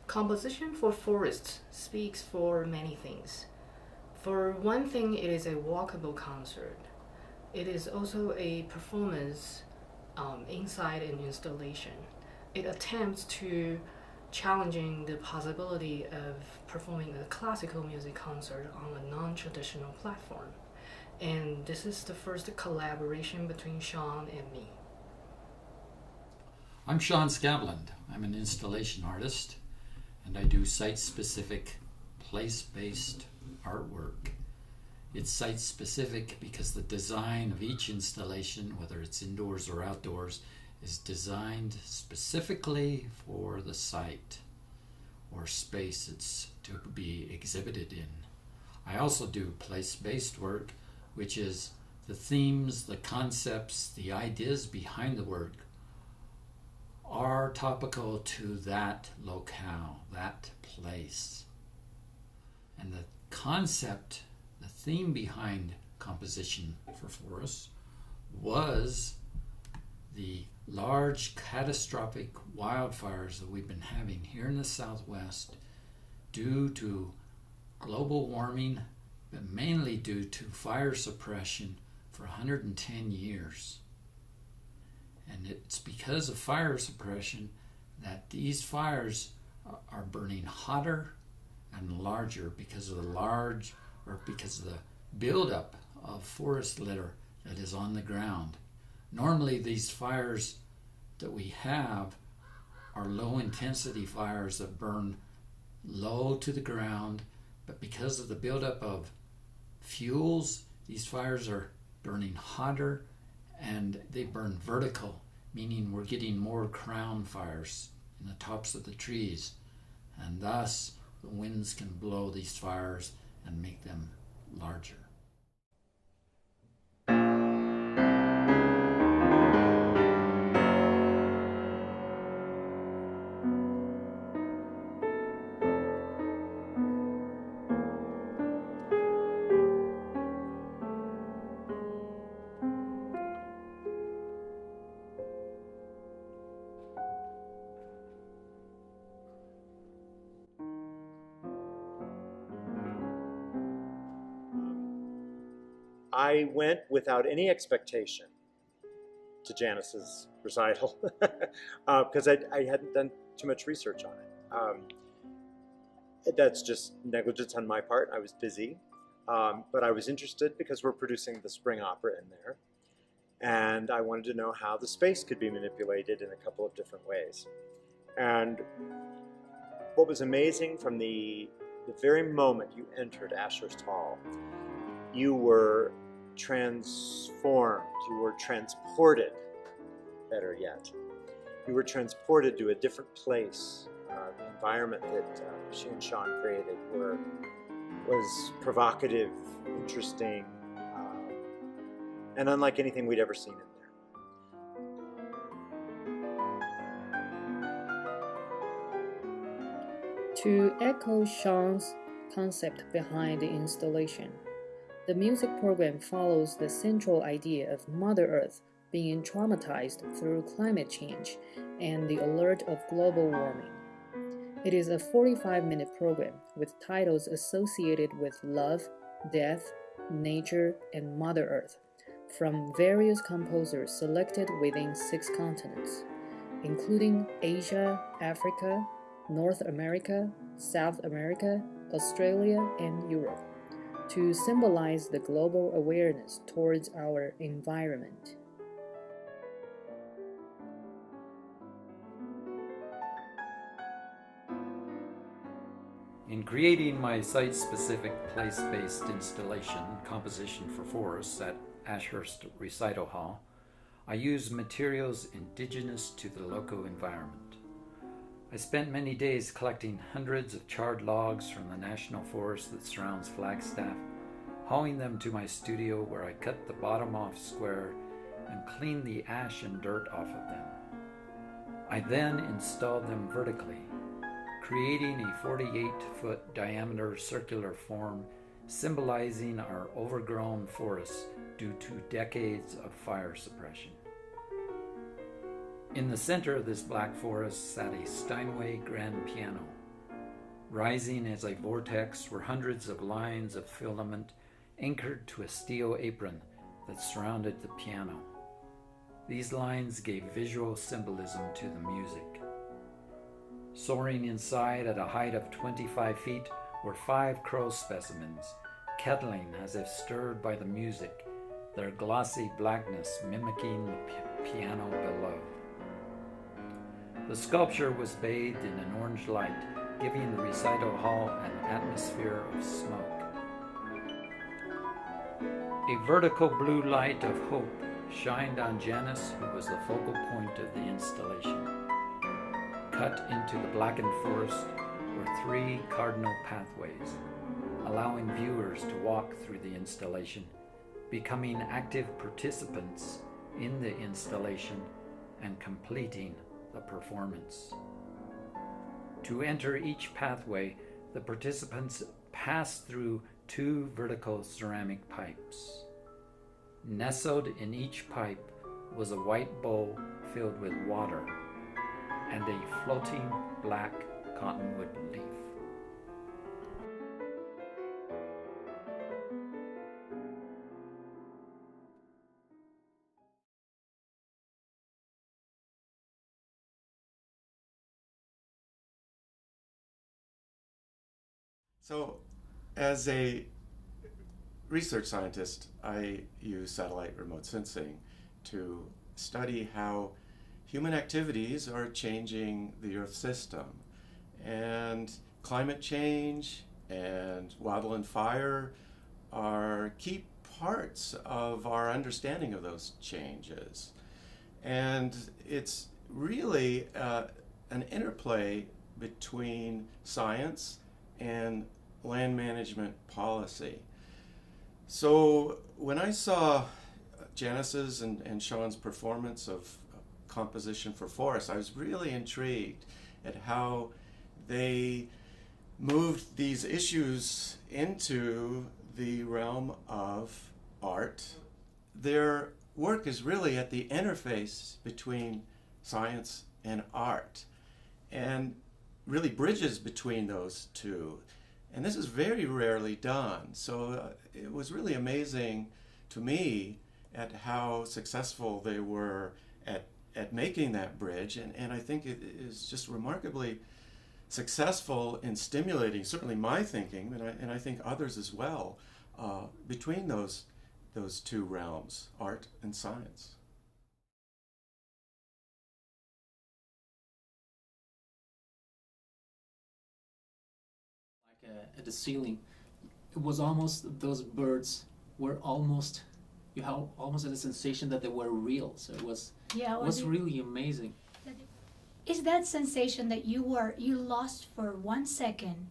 Composition for forests speaks for many things. For one thing, it is a walkable concert. It is also a performance inside an installation. It attempts to challenging the possibility of performing a classical music concert on a non-traditional platform. And this is the first collaboration between Shawn and me. I'm Shawn Skabelund. I'm an installation artist, and I do site-specific, place-based artwork. It's site-specific because the design of each installation, whether it's indoors or outdoors, is designed specifically for the site or space it's to be exhibited in. I also do place-based work, which is the themes, the concepts, the ideas behind the work are topical to that locale, that place. And the concept, the theme behind composition for forests was the large catastrophic wildfires that we've been having here in the Southwest due to global warming, but mainly due to fire suppression for 110 years. And it's because of fire suppression that these fires are burning hotter and larger because of the buildup of forest litter that is on the ground. Normally these fires that we have are low intensity fires that burn low to the ground, but because of the buildup of fuels, these fires are burning hotter and they burn vertical, meaning we're getting more crown fires in the tops of the trees, and thus the winds can blow these fires and make them larger. I went without any expectation to Janice's recital because I hadn't done too much research on it. That's just negligence on my part. I was busy, but I was interested because we're producing the spring opera in there, and I wanted to know how the space could be manipulated in a couple of different ways. And what was amazing from the very moment you entered Ashurst Hall, you were transformed, you were transported, better yet. You were transported to a different place. The environment that she and Shawn created was provocative, interesting, and unlike anything we'd ever seen in there. To echo Shawn's concept behind the installation, the music program follows the central idea of Mother Earth being traumatized through climate change and the alert of global warming. It is a 45-minute program with titles associated with love, death, nature, and Mother Earth from various composers selected within 6 continents, including Asia, Africa, North America, South America, Australia, and Europe, to symbolize the global awareness towards our environment. In creating my site-specific place-based installation, Composition for Forests at Ashurst Recital Hall, I use materials indigenous to the local environment. I spent many days collecting hundreds of charred logs from the national forest that surrounds Flagstaff, hauling them to my studio where I cut the bottom off square and cleaned the ash and dirt off of them. I then installed them vertically, creating a 48-foot diameter circular form symbolizing our overgrown forests due to decades of fire suppression. In the center of this black forest sat a Steinway grand piano, Rising as a vortex were hundreds of lines of filament anchored to a steel apron that surrounded the piano. These lines gave visual symbolism to the music. Soaring inside at a height of 25 feet were 5 crow specimens, kettling as if stirred by the music, their glossy blackness mimicking the piano below. The sculpture was bathed in an orange light, giving the recital hall an atmosphere of smoke. A vertical blue light of hope shined on Janice, who was the focal point of the installation. Cut into the blackened forest were 3 cardinal pathways, allowing viewers to walk through the installation, becoming active participants in the installation and completing the performance. To enter each pathway, the participants passed through 2 vertical ceramic pipes. Nestled in each pipe was a white bowl filled with water and a floating black cottonwood leaf. So, as a research scientist, I use satellite remote sensing to study how human activities are changing the Earth system. And climate change and wildland fire are key parts of our understanding of those changes. And it's really an interplay between science and land management policy. So when I saw Janice's and Shawn's performance of composition for forests, I was really intrigued at how they moved these issues into the realm of art. Their work is really at the interface between science and art and really bridges between those two. And this is very rarely done. So it was really amazing to me at how successful they were at making that bridge. And I think it is just remarkably successful in stimulating certainly my thinking, and I think others as well, between those 2 realms, art and science. At the ceiling, it was almost, those birds were almost, you have almost a sensation that they were real. So it was really amazing. Is that sensation that you lost for 1 second,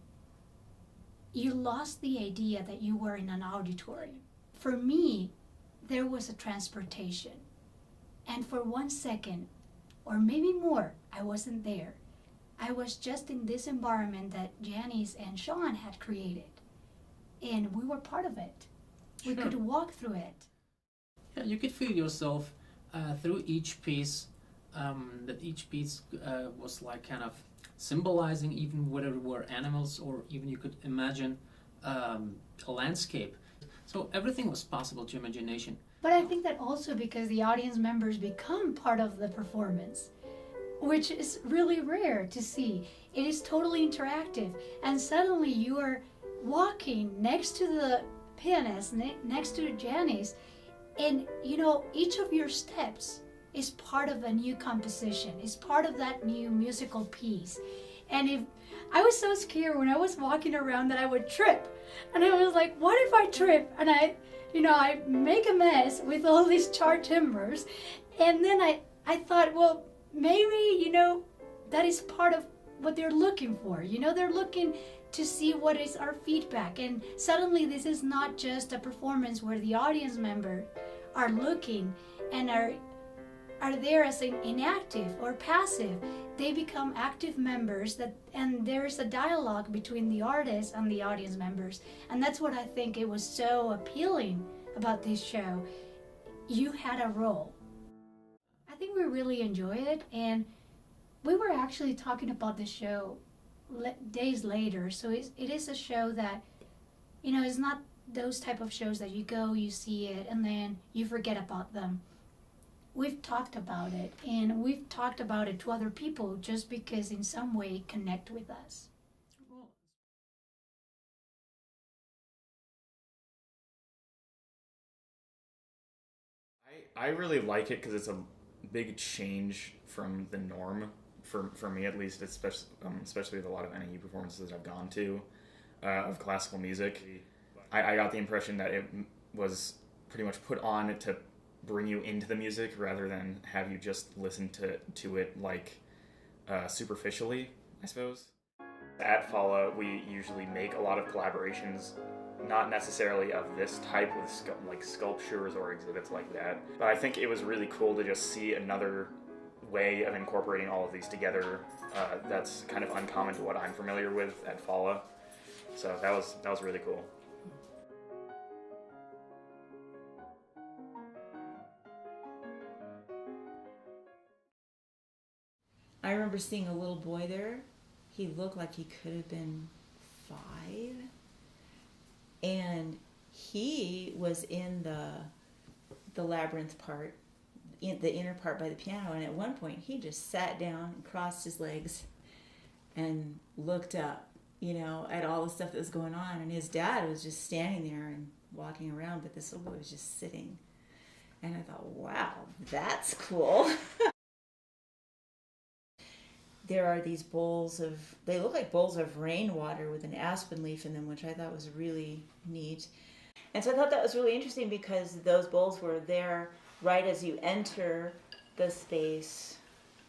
you lost the idea that you were in an auditorium. For me, there was a transportation. And for 1 second, or maybe more, I wasn't there. I was just in this environment that Janice and Shawn had created. And we were part of it. Sure. We could walk through it. Yeah, you could feel yourself through each piece, that each piece was like kind of symbolizing, even whether it were animals or even you could imagine a landscape. So everything was possible to imagination. But I think that also because the audience members become part of the performance, which is really rare to see. It is totally interactive, and suddenly you are walking next to the pianist, next to Janice, and each of your steps is part of a new composition, is part of that new musical piece. And if I was so scared when I was walking around that I would trip, and I was like, what if I trip and I make a mess with all these charred timbers? And then I thought, well, maybe, that is part of what they're looking for. They're looking to see what is our feedback. And suddenly this is not just a performance where the audience members are looking and are there as an inactive or passive. They become active members, and there is a dialogue between the artist and the audience members. And that's what I think it was so appealing about this show. You had a role. I think we really enjoy it, and we were actually talking about this show days later. So it is a show that, it's not those type of shows that you go, you see it, and then you forget about them. We've talked about it, and we've talked about it to other people just because in some way it connect with us. I really like it because it's a big change from the norm for me, at least, especially with a lot of NAE performances I've gone to of classical music. I got the impression that it was pretty much put on to bring you into the music rather than have you just listen to it like superficially, I suppose. At Fala, we usually make a lot of collaborations, not necessarily of this type with like sculptures or exhibits like that, but I think it was really cool to just see another way of incorporating all of these together that's kind of uncommon to what I'm familiar with at Fala. So that was really cool. I remember seeing a little boy there. He looked like he could have been 5. And he was in the labyrinth part, in the inner part by the piano. And at one point, he just sat down and crossed his legs and looked up, at all the stuff that was going on. And his dad was just standing there and walking around, but this little boy was just sitting. And I thought, wow, that's cool. There are these they look like bowls of rainwater with an aspen leaf in them, which I thought was really neat. And so I thought that was really interesting because those bowls were there right as you enter the space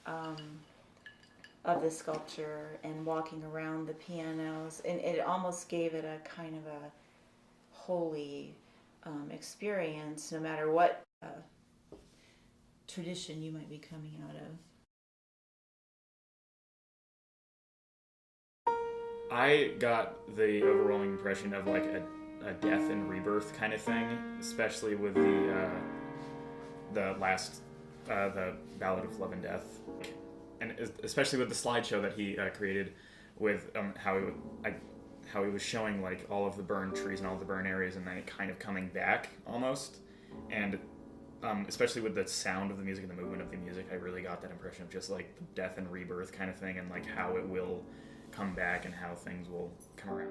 of the sculpture and walking around the pianos. And it almost gave it a kind of a holy experience, no matter what tradition you might be coming out of. I got the overwhelming impression of like a death and rebirth kind of thing, especially with the last the Ballad of Love and Death, and especially with the slideshow that he created with how he was showing like all of the burned trees and all of the burned areas, and then it kind of coming back almost, and especially with the sound of the music and the movement of the music, I really got that impression of just like the death and rebirth kind of thing, and like how it will come back and how things will come around.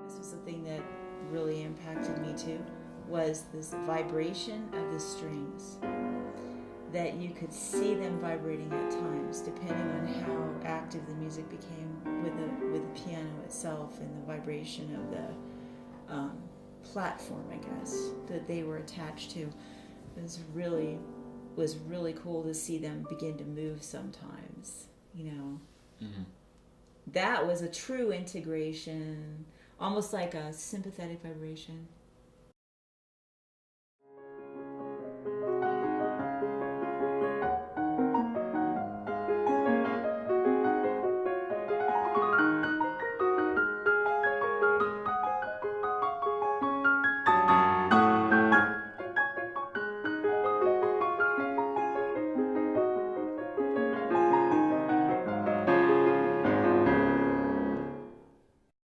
This was the thing that really impacted me too, was this vibration of the strings, that you could see them vibrating at times depending on how active the music became with the piano itself and the vibration of the platform, I guess, that they were attached to. It was really cool to see them begin to move sometimes, Mm-hmm. That was a true integration, almost like a sympathetic vibration.